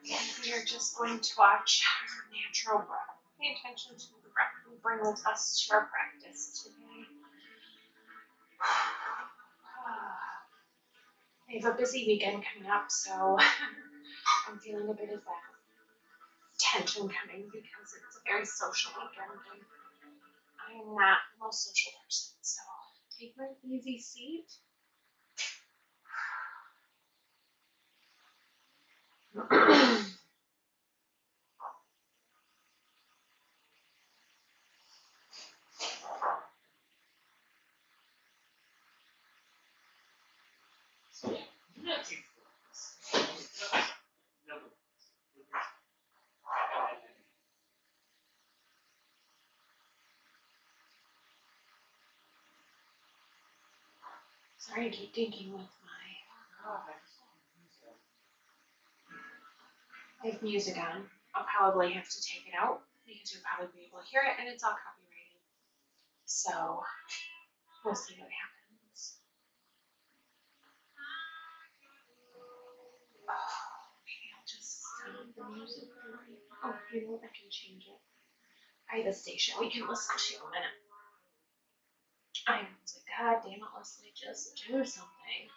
And we are just going to watch our natural breath. Pay attention to the breath we bring with us to our practice today. I have a busy weekend coming up, so I'm feeling a bit of that tension coming because it's a very social weekend and I am not the most social person. So take my easy seat. Sorry, I keep thinking with I have music on. I'll probably have to take it out because you'll probably be able to hear it and it's all copyrighted. So we'll see what happens. Oh, maybe I'll just stop the music. Oh, you know what? I can change it. I have a station we can listen to in a minute. I was like, God damn it, Leslie, just do something.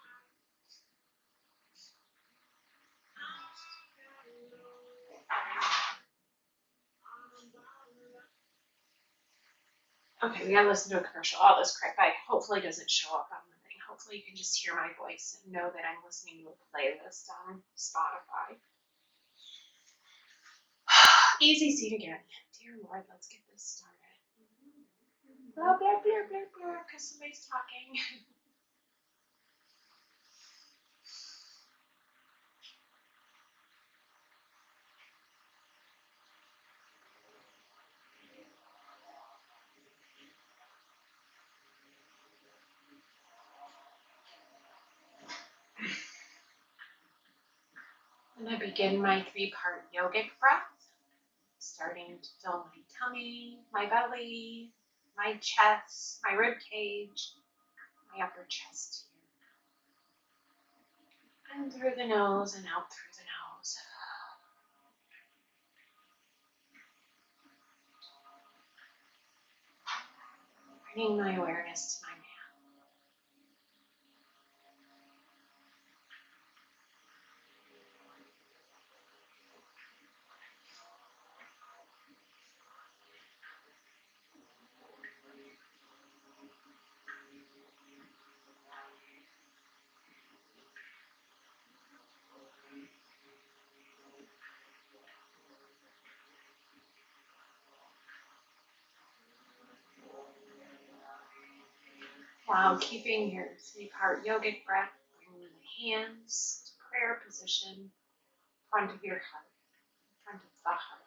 Okay, we gotta listen to a commercial. All this crap hopefully doesn't show up on the thing. Hopefully you can just hear my voice and know that I'm listening to a playlist on Spotify. Easy seat again. Dear Lord, let's get this started. Blah, blah, blah, blah, blah, because somebody's talking. And I begin my 3-part yogic breath, starting to fill my tummy, my belly, my chest, my rib cage, my upper chest here. In through the nose and out through the nose. Bringing my awareness to my mat. While keeping your 3-part yogic breath, bringing the hands to prayer position, in front of your heart, in front of the heart.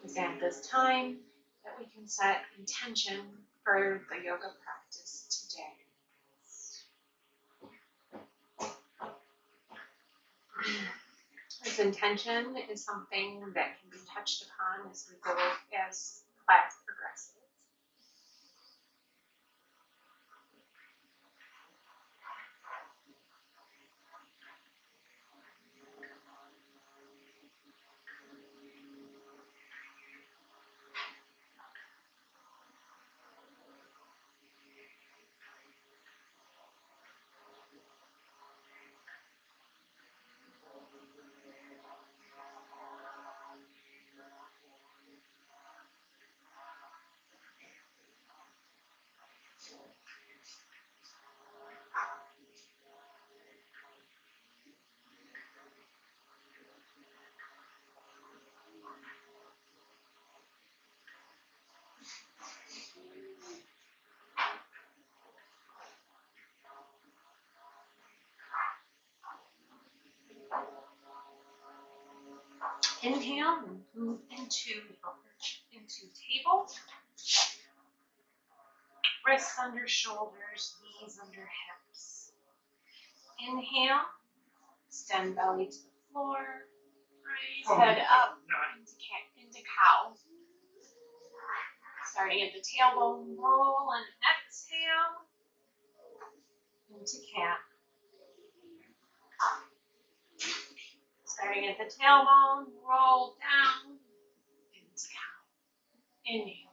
It's at this time that we can set intention for the yoga practice today. This intention is something that can be touched upon as we go as class progresses. Inhale and move into table. Wrists under shoulders, knees under hips. Inhale, extend belly to the floor, raise head up into cow. Starting at the tailbone, roll and exhale. into cat. Starting at the tailbone, roll down into cow. Inhale.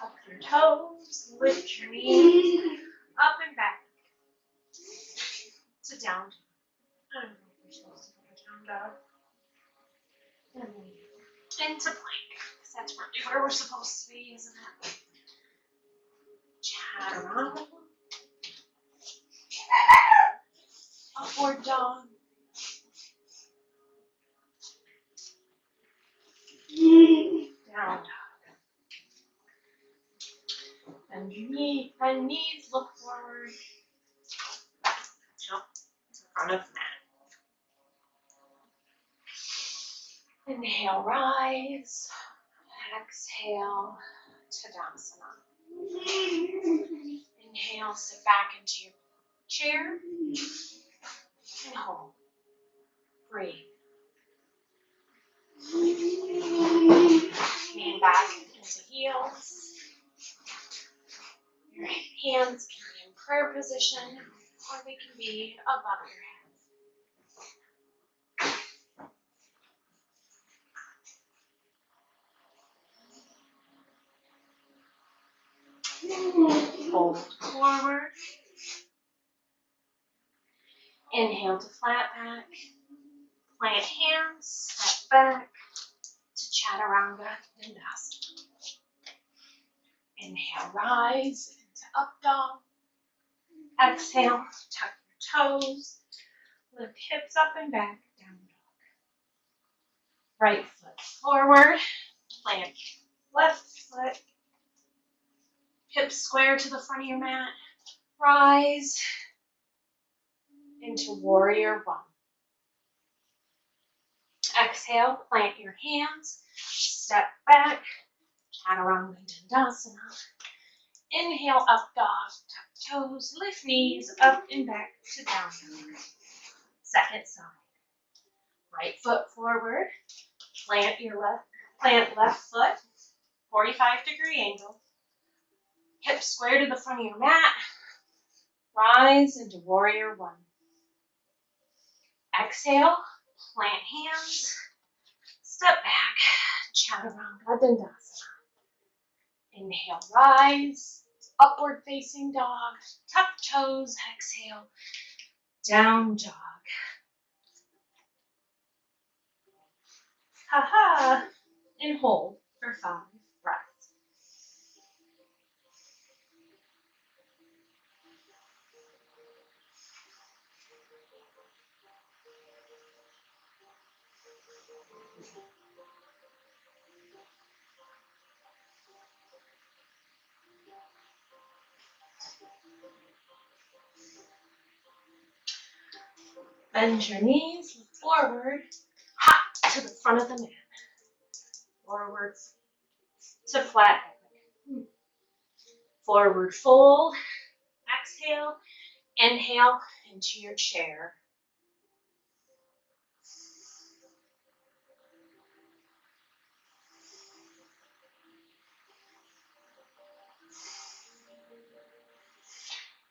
Up your toes, lift your knees, up and back to down dog. I don't know if you're supposed to go to down dog. And then into plank, because that's really where we're supposed to be, isn't it? Chaturanga. Upward dog. Down dog. Bend your knees, look forward. Jump to the front of the mat. Inhale, rise. Exhale, Tadasana. Inhale, sit back into your chair. And hold. Breathe. Lean back into heels. Your hands can be in prayer position, or they can be above your head. Fold forward. Inhale to flat back. Plant hands, step back to Chaturanga Dandasana. Inhale, rise into up dog. Exhale, tuck your toes. Lift hips up and back, down dog. Right foot forward. Plant left foot. Hips square to the front of your mat. Rise into warrior one. Exhale, plant your hands. Step back. Chaturanga Dandasana. Inhale, up dog, tuck toes, lift knees, up and back to down dog. Second side. Right foot forward. Plant left foot, 45-degree angle. Hips square to the front of your mat. Rise into warrior one. Exhale, plant hands, step back, Chaturanga Dandasana. Inhale, rise, upward facing dog, tuck toes, exhale, down dog. Ha-ha, and hold for 5 breaths. Bend your knees, look forward, hop to the front of the mat. Forward to flat back. Forward fold, exhale, inhale into your chair.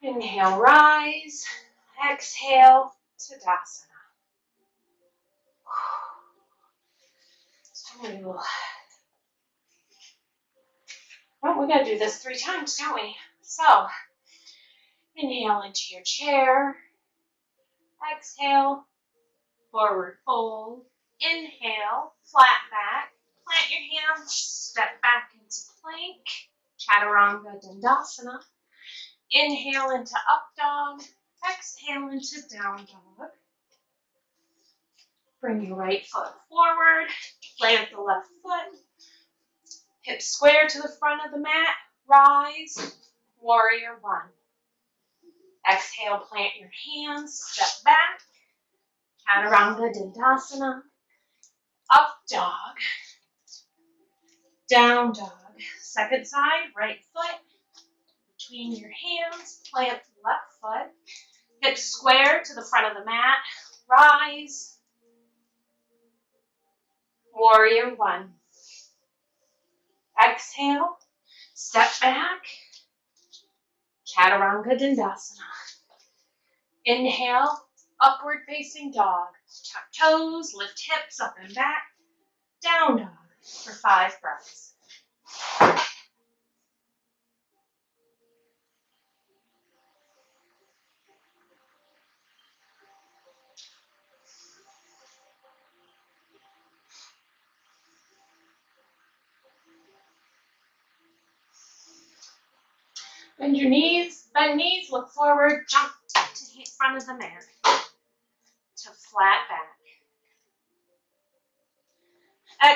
Inhale, rise, exhale, Tadasana. Well, we gotta do this 3 times, don't we? So, inhale into your chair. Exhale, forward fold. Inhale, flat back. Plant your hands, step back into plank. Chaturanga Dandasana. Inhale into up dog. Exhale into down dog. Bring your right foot forward. Plant the left foot. Hips square to the front of the mat. Rise. Warrior one. Exhale, plant your hands. Step back. Chaturanga Dandasana. Up dog. Down dog. Second side, right foot between your hands, plant left foot, hips square to the front of the mat, rise, warrior one. Exhale, step back, chaturanga dandasana. Inhale, upward facing dog. Tuck toes, lift hips up and back, down dog for 5 breaths. Bend your knees, look forward, jump to front of the mat, to flat back.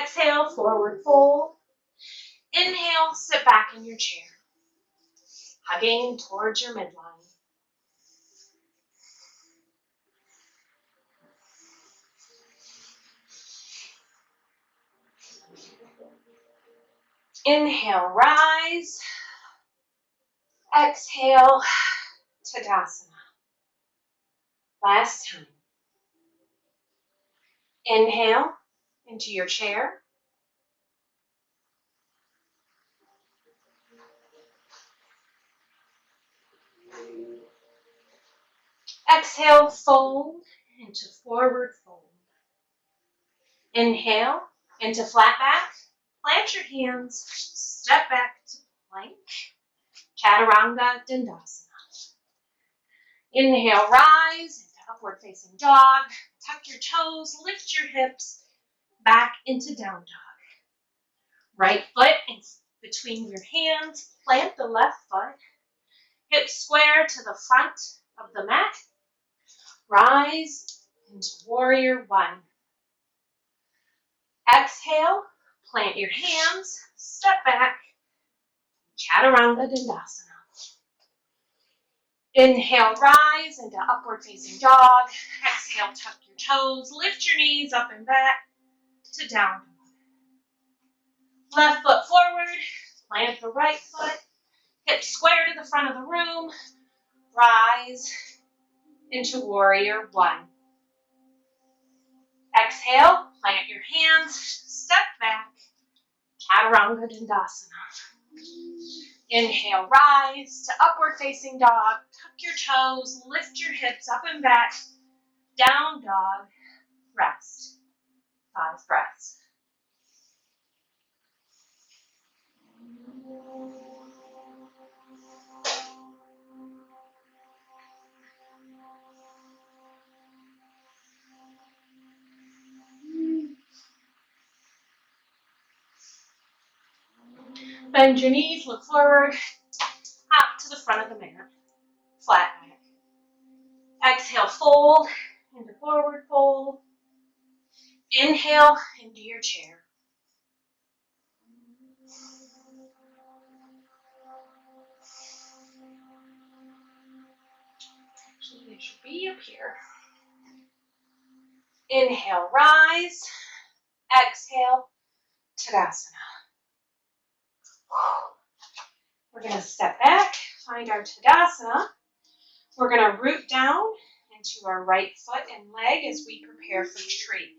Exhale, forward fold. Inhale, sit back in your chair, hugging towards your midline. Inhale, rise. Exhale, Tadasana. Last time. Inhale into your chair. Exhale, fold into forward fold. Inhale into flat back. Plant your hands, step back to plank. Chaturanga Dandasana. Inhale, rise into upward facing dog. Tuck your toes, lift your hips back into down dog. Right foot in between your hands, plant the left foot. Hips square to the front of the mat. Rise into warrior one. Exhale, plant your hands, step back, chaturanga dandasana. Inhale, rise into upward facing dog. Exhale, tuck your toes, lift your knees up and back to down dog. Left foot forward, plant the right foot, hips square to the front of the room, rise into warrior one. Exhale, plant your hands, step back, chaturanga dandasana. Inhale, rise to upward facing dog, tuck your toes, lift your hips up and back, down dog, rest. 5 breaths. Bend your knees, look forward, hop to the front of the mat, flat back. Exhale, fold into forward fold. Inhale into your chair. Actually, they should be up here. Inhale, rise. Exhale, Tadasana. We're going to step back, find our Tadasana. We're going to root down into our right foot and leg as we prepare for tree.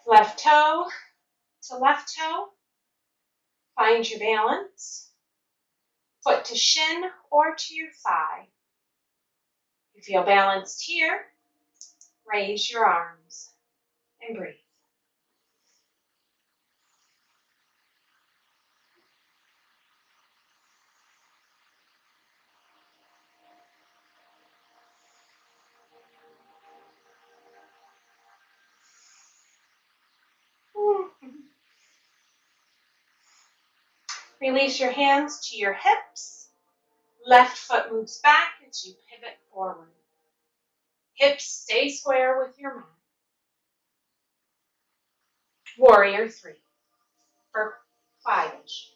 Left toe to left toe. Find your balance. Foot to shin or to your thigh. If you feel balanced here, raise your arms and breathe. Release your hands to your hips. Left foot moves back as you pivot forward. Hips stay square with your mat. Warrior 3 for 5-ish.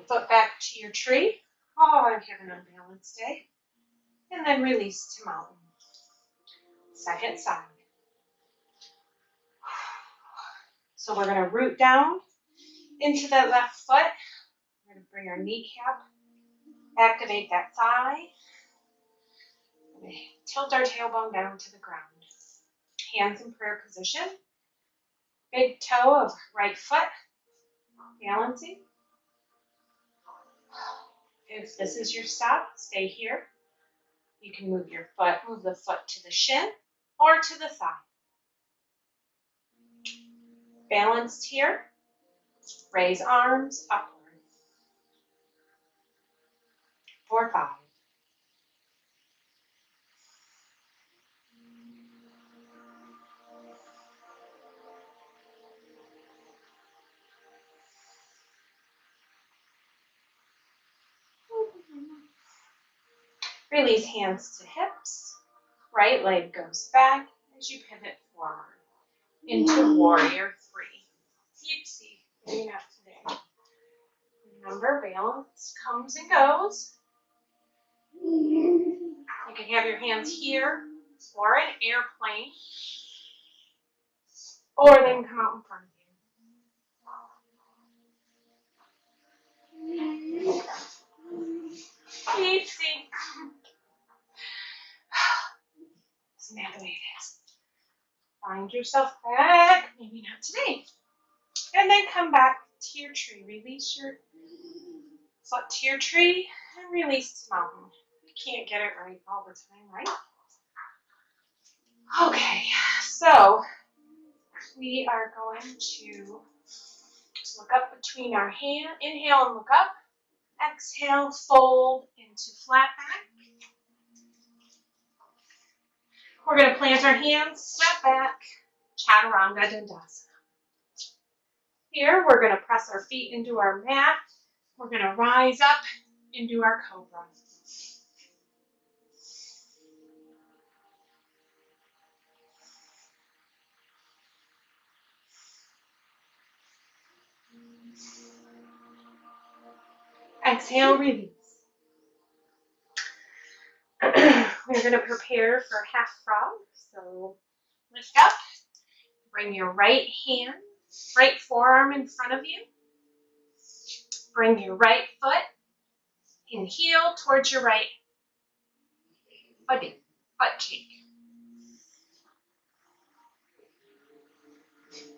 foot back to your tree. Oh, I'm having an unbalanced day. And then release to mountain. Second side. So we're going to root down into that left foot. We're going to bring our kneecap, activate that thigh. We're going to tilt our tailbone down to the ground. Hands in prayer position. Big toe of right foot, balancing. If this is your stop, stay here. You can move your foot, move the foot to the shin or to the thigh. Balanced here. Raise arms upward. 4, 5. Release hands to hips. Right leg goes back as you pivot forward into warrior 3. Oopsie, maybe not today. Remember, balance comes and goes. You can have your hands here or an airplane, or they can come out in front of you. Oopsie. Isn't that the way it is? Find yourself back, maybe not today. And then come back to your tree. Release your foot to your tree and release to mountain. You can't get it right all the time, right? Okay, so we are going to look up between our hands. Inhale and look up. Exhale, fold into flat back. We're going to plant our hands, step back, Chaturanga Dandasana. Here, we're going to press our feet into our mat. We're going to rise up into our cobra. Exhale, release. We're going to prepare for half frog. So lift up, bring your right hand, right forearm in front of you. Bring your right foot and heel towards your right butt cheek.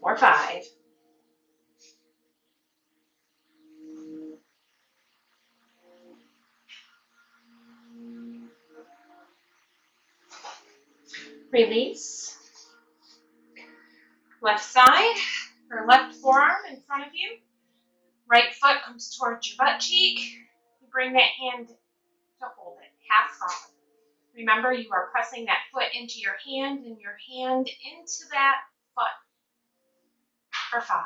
4, 5. Release. Left side, or left forearm in front of you. Right foot comes towards your butt cheek. You bring that hand to hold it, half frog. Remember, you are pressing that foot into your hand and your hand into that foot for 5.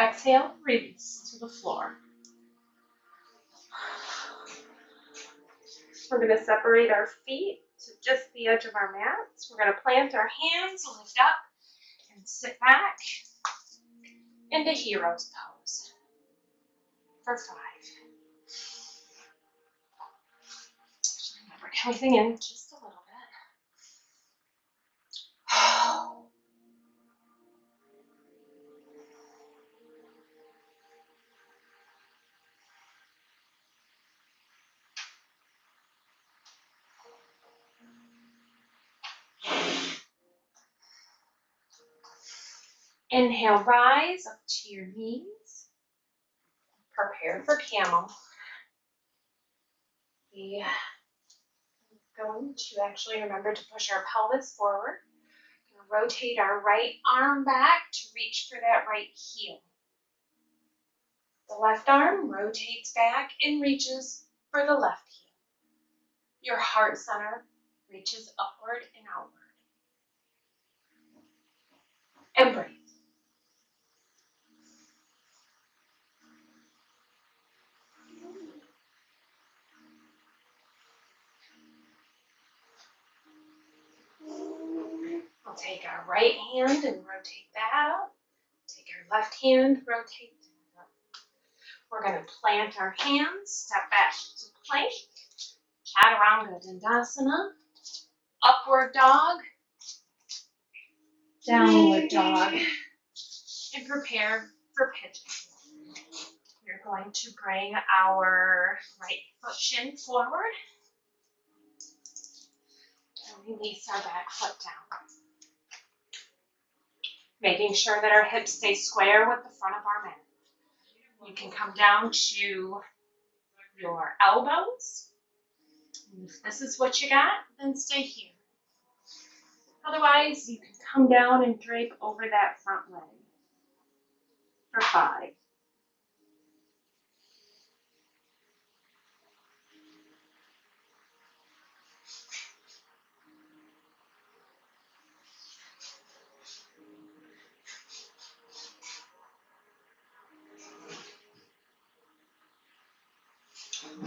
Exhale, release to the floor. We're going to separate our feet to just the edge of our mats. We're going to plant our hands, lift up, and sit back into hero's pose for 5. Remember, counting in just a little bit. Inhale, rise up to your knees. Prepare for camel. We are going to actually remember to push our pelvis forward. Rotate our right arm back to reach for that right heel. The left arm rotates back and reaches for the left heel. Your heart center reaches upward and outward. And breathe. We'll take our right hand and rotate that up. Take our left hand, rotate that up. We're going to plant our hands, step back to plank, Chaturanga Dandasana, upward dog, downward dog, and prepare for pigeon. We're going to bring our right foot shin forward and release our back foot down. Making sure that our hips stay square with the front of our mat. You can come down to your elbows. And if this is what you got, then stay here. Otherwise, you can come down and drape over that front leg for 5.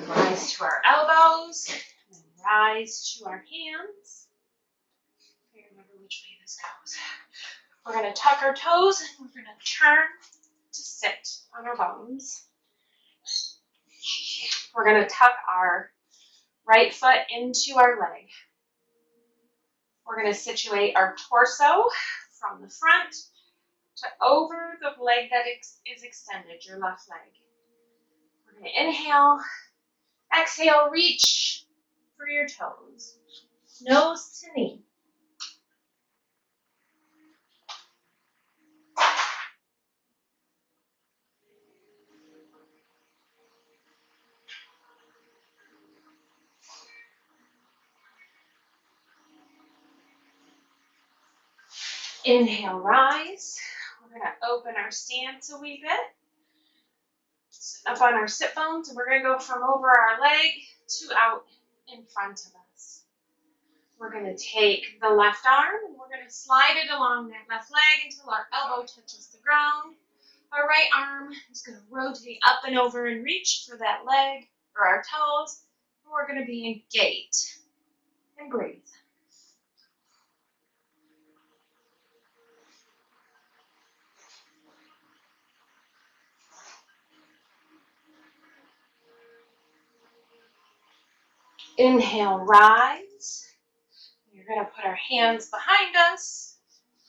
Rise to our elbows, and rise to our hands. Remember which way this goes. We're going to tuck our toes and we're going to turn to sit on our bones. We're going to tuck our right foot into our leg. We're going to situate our torso from the front to over the leg that is extended, your left leg. We're going to inhale, exhale, reach for your toes, nose to knee. Inhale, rise. We're going to open our stance a wee bit. Sit up on our sit bones, and we're going to go from over our leg to out in front of us. We're going to take the left arm and we're going to slide it along that left leg until our elbow touches the ground. Our right arm is going to rotate up and over and reach for that leg or our toes. And we're going to be in gate and breathe. Inhale, rise. We're going to put our hands behind us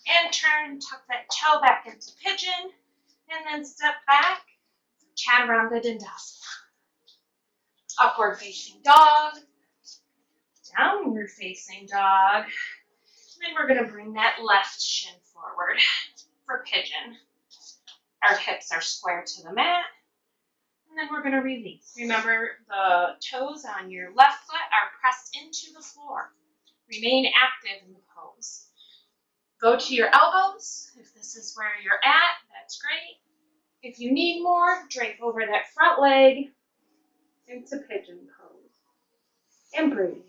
and turn, tuck that toe back into pigeon, and then step back for Chaturanga Dandasana. Upward facing dog, downward facing dog, and then we're going to bring that left shin forward for pigeon. Our hips are square to the mat, and then we're going to release. Remember, the toes on your left foot are pressed into the floor. Remain active in the pose. Go to your elbows. If this is where you're at, that's great. If you need more, drape over that front leg into pigeon pose. And breathe.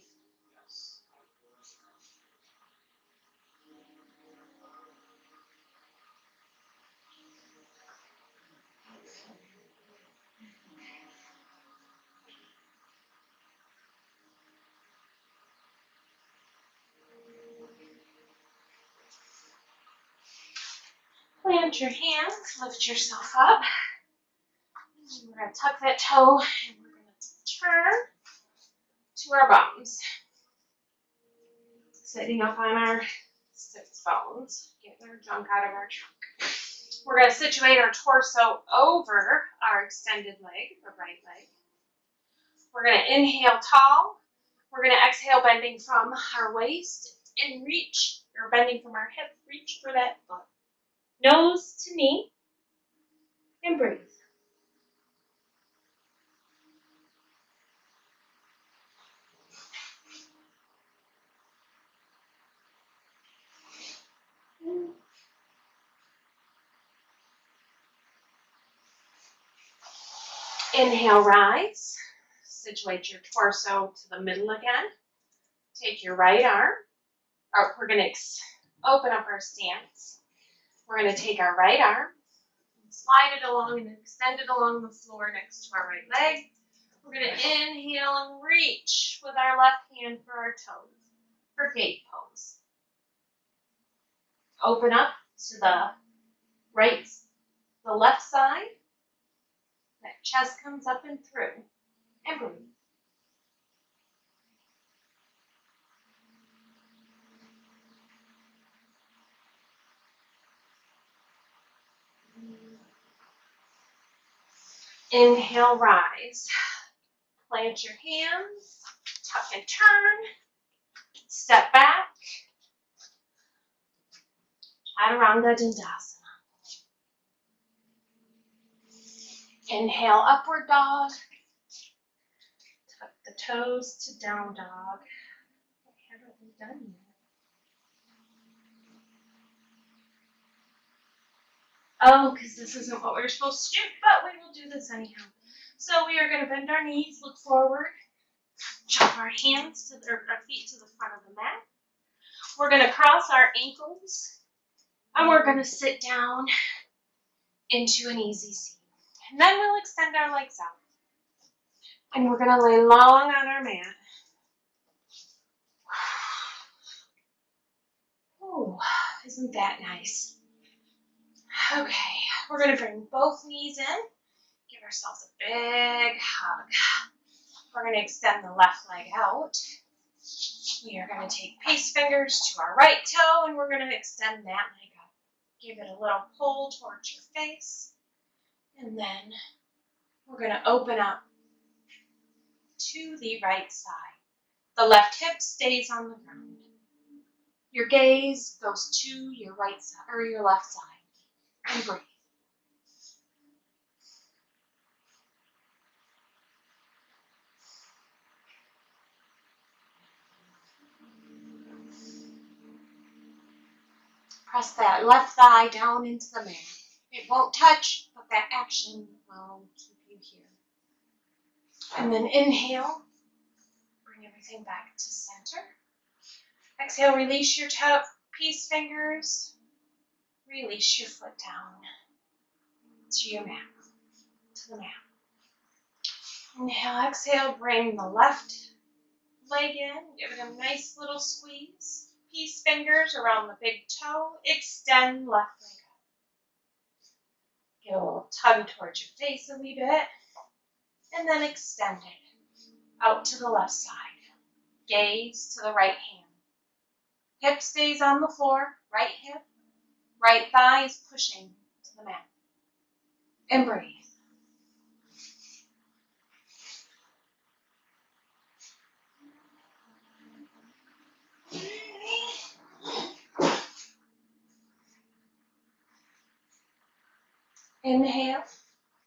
Plant your hands, lift yourself up. We're going to tuck that toe and we're going to turn to our bums. Sitting up on our sits bones, getting our junk out of our trunk. We're going to situate our torso over our extended leg, the right leg. We're going to inhale tall. We're going to exhale bending from our waist and reach, or bending from our hip, reach for that foot. Nose to knee, and breathe. Inhale, rise. Situate your torso to the middle again. Take your right arm. We're going to open up our stance. We're going to take our right arm, and slide it along and extend it along the floor next to our right leg. We're going to inhale and reach with our left hand for our toes for gate pose. Open up to the left side. That chest comes up and through. And breathe. Inhale, rise. Plant your hands, tuck and turn, step back, Chaturanga Dandasana. Inhale, upward dog, tuck the toes to down dog. What haven't we done yet? Oh, because this isn't what we're supposed to do, but we will do this anyhow. So we are going to bend our knees, look forward, jump our hands our feet to the front of the mat. We're going to cross our ankles, and we're going to sit down into an easy seat. And then we'll extend our legs out. And we're going to lay long on our mat. Oh, isn't that nice? Okay, we're going to bring both knees in. Give ourselves a big hug. We're going to extend the left leg out. We are going to take pace fingers to our right toe, and we're going to extend that leg up. Give it a little pull towards your face. And then we're going to open up to the right side. The left hip stays on the ground. Your gaze goes to your right side or your left side. And breathe. Press that left thigh down into the mat. It won't touch, but that action will keep you here. And then inhale. Bring everything back to center. Exhale, release your toe, peace fingers. Release your foot down to your mat, to the mat. Inhale, exhale, bring the left leg in. Give it a nice little squeeze. Peace fingers around the big toe. Extend left leg up. Get a little tug towards your face a wee bit. And then extend it out to the left side. Gaze to the right hand. Hip stays on the floor. Right hip. Right thigh is pushing to the mat. And breathe. Inhale,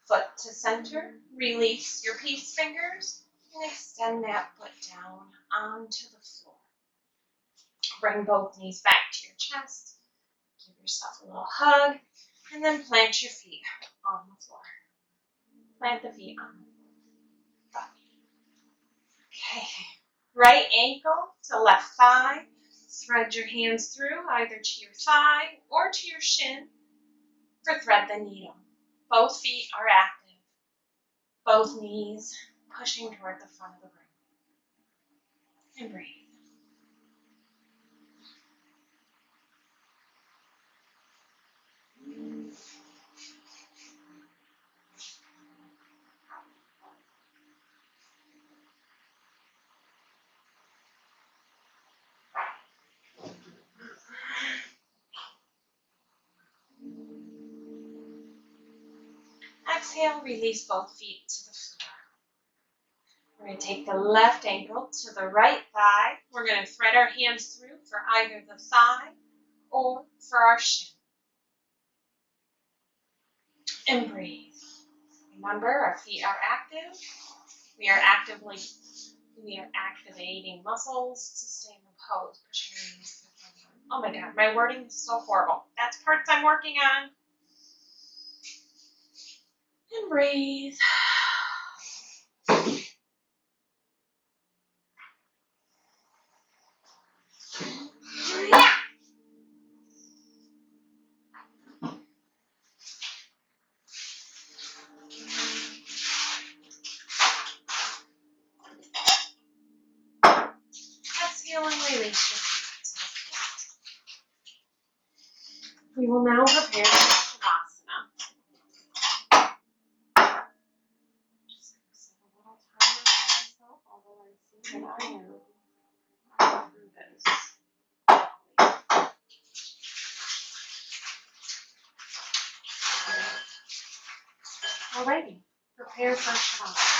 foot to center. Release your peace fingers and extend that foot down onto the floor. Bring both knees back to your chest. Give yourself a little hug, and then plant your feet on the floor. Plant the feet on the floor. Okay. Right ankle to left thigh. Thread your hands through either to your thigh or to your shin for thread the needle. Both feet are active. Both knees pushing toward the front of the room. And breathe. Exhale, release both feet to the floor. We're going to take the left ankle to the right thigh. We're going to thread our hands through for either the thigh or for our shin. And breathe. Remember, our feet are active. We are activating muscles to stay in the pose. Pushing your knees to the front. Oh my God, my wording is so horrible. That's parts I'm working on. And breathe. Exhale and release your feet to the floor. We will now prepare for Shavasana. Just gonna set a little timer for myself, although I see that I am through this. Alrighty, prepare for Shavasana.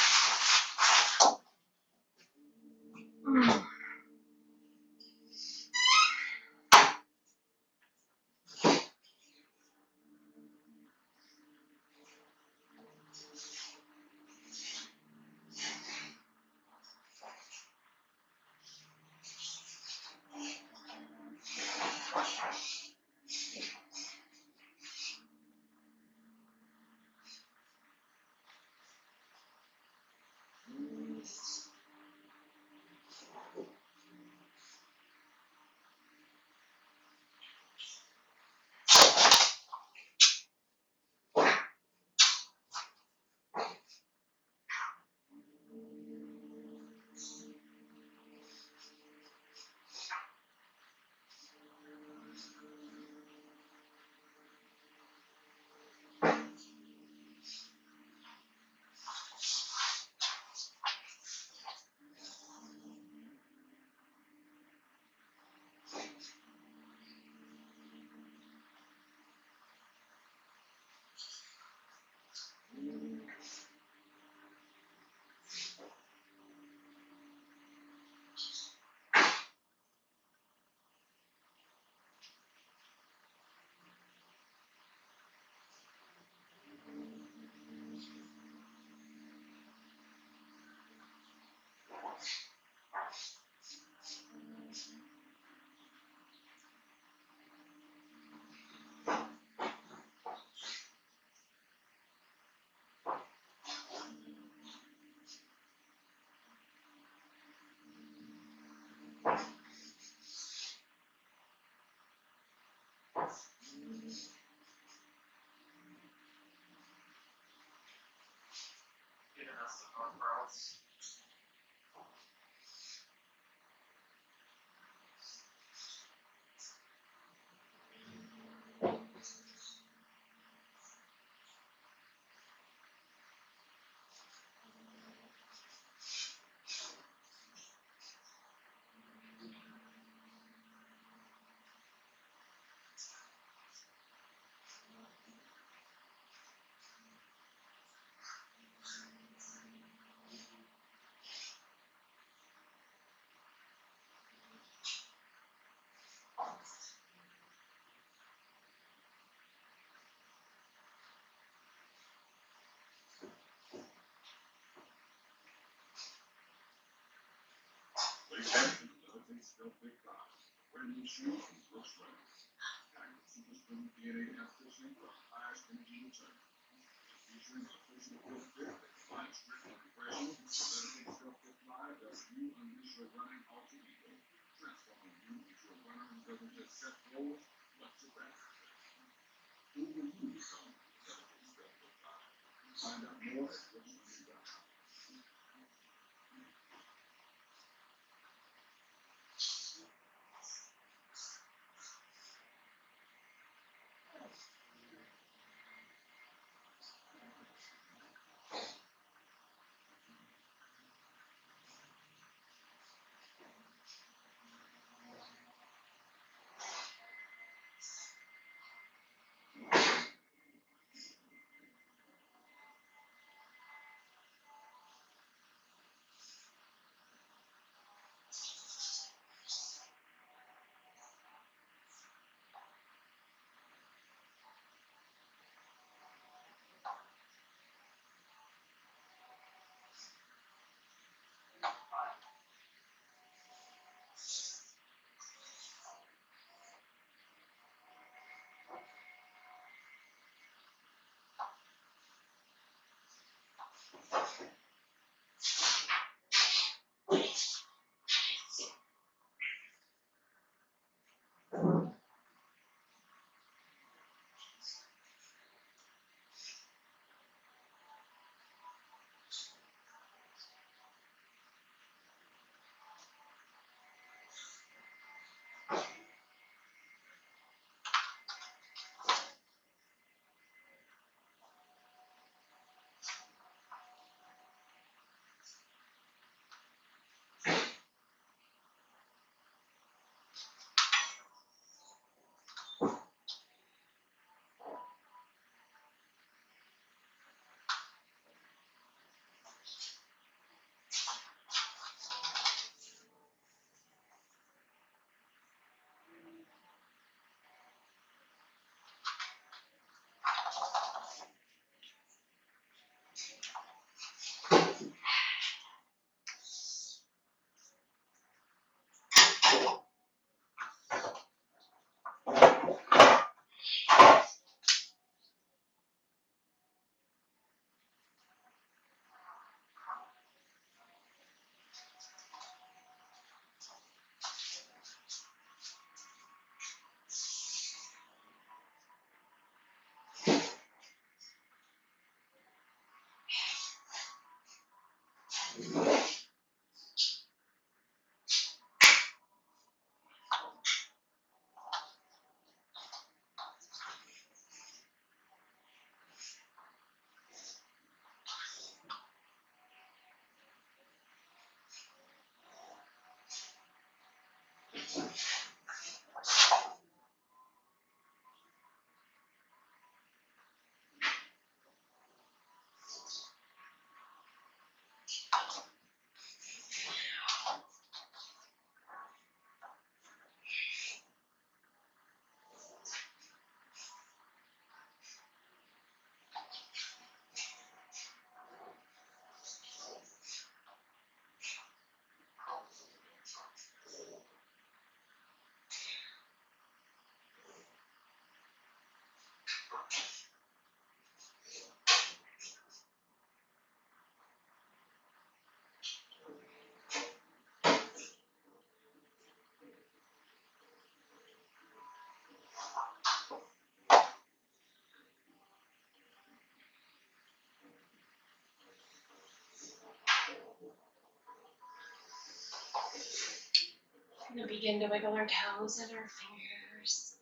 I'm gonna begin to wiggle our toes and our fingers,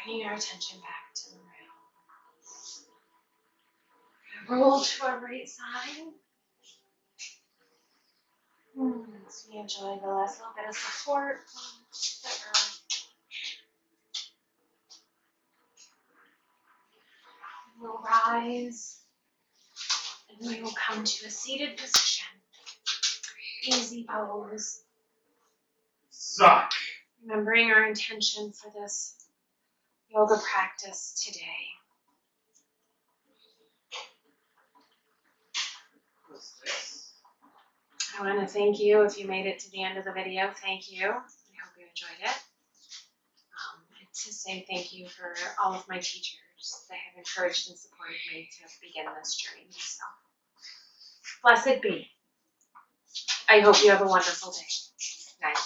bringing our attention back to the room. Roll to our right side. So we enjoy the last little bit of support from the earth. We'll rise and we will come to a seated position. Easy pose. Suck. Remembering our intention for this yoga practice today. What's this? I want to thank you if you made it to the end of the video. Thank you. I hope you enjoyed it. And to say thank you for all of my teachers that have encouraged and supported me to begin this journey. So, blessed be. I hope you have a wonderful day. Night.